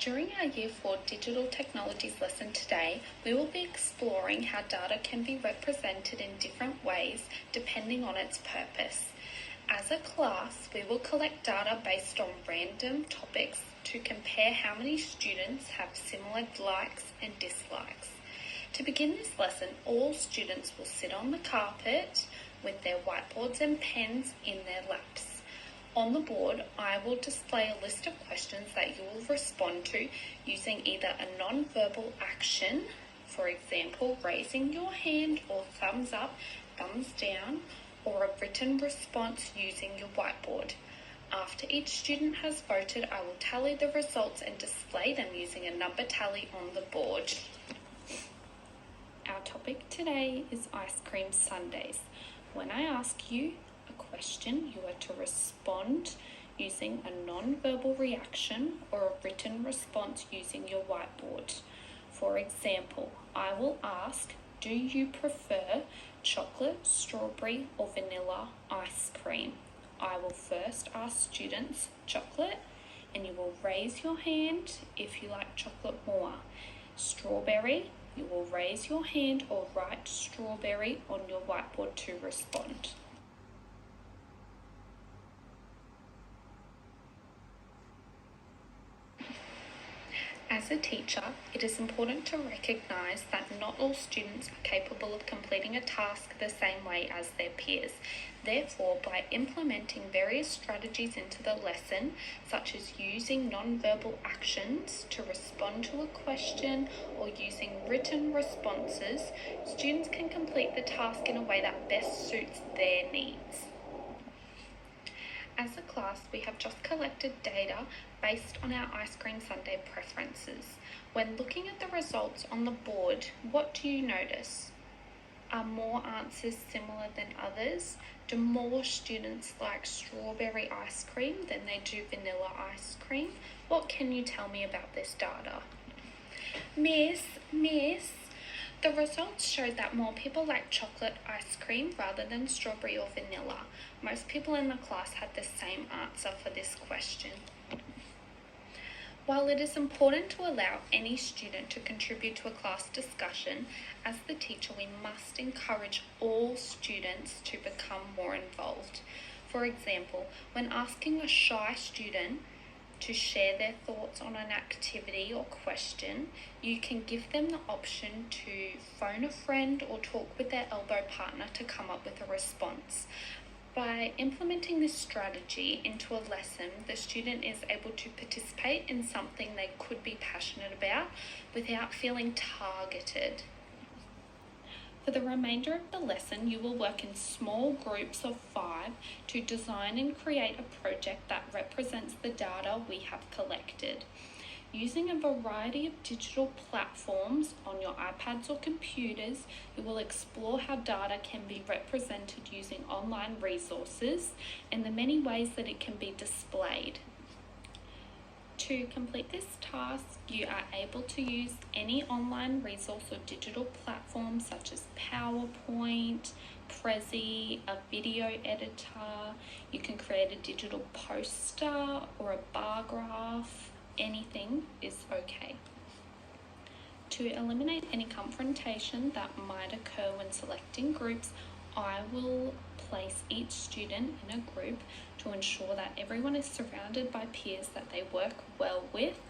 During our Year 4 Digital Technologies lesson today, we will be exploring how data can be represented in different ways depending on its purpose. As a class, we will collect data based on random topics to compare how many students have similar likes and dislikes. To begin this lesson, all students will sit on the carpet with their whiteboards and pens in their laps. On the board, I will display a list of questions that you will respond to using either a non-verbal action, for example, raising your hand or thumbs up, thumbs down, or a written response using your whiteboard. After each student has voted, I will tally the results and display them using a number tally on the board. Our topic today is ice cream sundaes. When I ask you a question, you are to respond using a non-verbal reaction or a written response using your whiteboard. For example, I will ask, do you prefer chocolate, strawberry, or vanilla ice cream? I will first ask students chocolate, and you will raise your hand if you like chocolate more. Strawberry, you will raise your hand or write strawberry on your whiteboard to respond. As a teacher, it is important to recognise that not all students are capable of completing a task the same way as their peers. Therefore, by implementing various strategies into the lesson, such as using non-verbal actions to respond to a question or using written responses, students can complete the task in a way that best suits their needs. As a class, we have just collected data based on our ice cream sundae preferences. When looking at the results on the board, what do you notice? Are more answers similar than others? Do more students like strawberry ice cream than they do vanilla ice cream? What can you tell me about this data? Miss, the results showed that more people like chocolate ice cream rather than strawberry or vanilla. Most people in the class had the same answer for this question. While it is important to allow any student to contribute to a class discussion, as the teacher we must encourage all students to become more involved. For example, when asking a shy student to share their thoughts on an activity or question, you can give them the option to phone a friend or talk with their elbow partner to come up with a response. By implementing this strategy into a lesson, the student is able to participate in something they could be passionate about without feeling targeted. For the remainder of the lesson, you will work in small groups of 5 to design and create a project that represents the data we have collected. Using a variety of digital platforms on your iPads or computers, you will explore how data can be represented using online resources and the many ways that it can be displayed. To complete this task, you are able to use any online resource or digital platform such as PowerPoint, Prezi, a video editor. You can create a digital poster or a bar graph. Anything is okay. To eliminate any confrontation that might occur when selecting groups, I will place each student in a group to ensure that everyone is surrounded by peers that they work well with,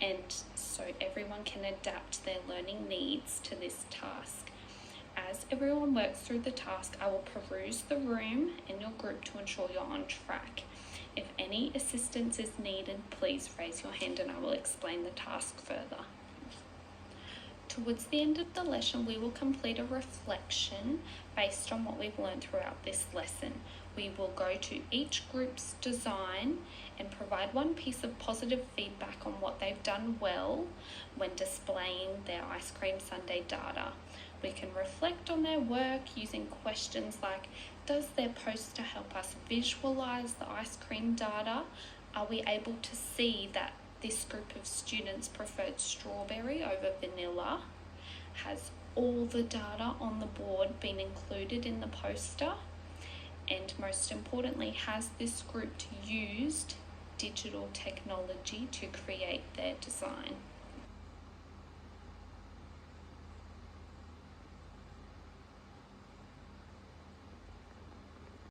and so everyone can adapt their learning needs to this task. As everyone works through the task, I will peruse the room in your group to ensure you're on track. If any assistance is needed, please raise your hand and I will explain the task further. Towards the end of the lesson, we will complete a reflection based on what we've learned throughout this lesson. We will go to each group's design and provide one piece of positive feedback on what they've done well when displaying their ice cream sundae data. We can reflect on their work using questions like, does their poster help us visualize the ice cream data? Are we able to see that this group of students preferred strawberry over vanilla? Has all the data on the board been included in the poster? And most importantly, has this group used digital technology to create their design.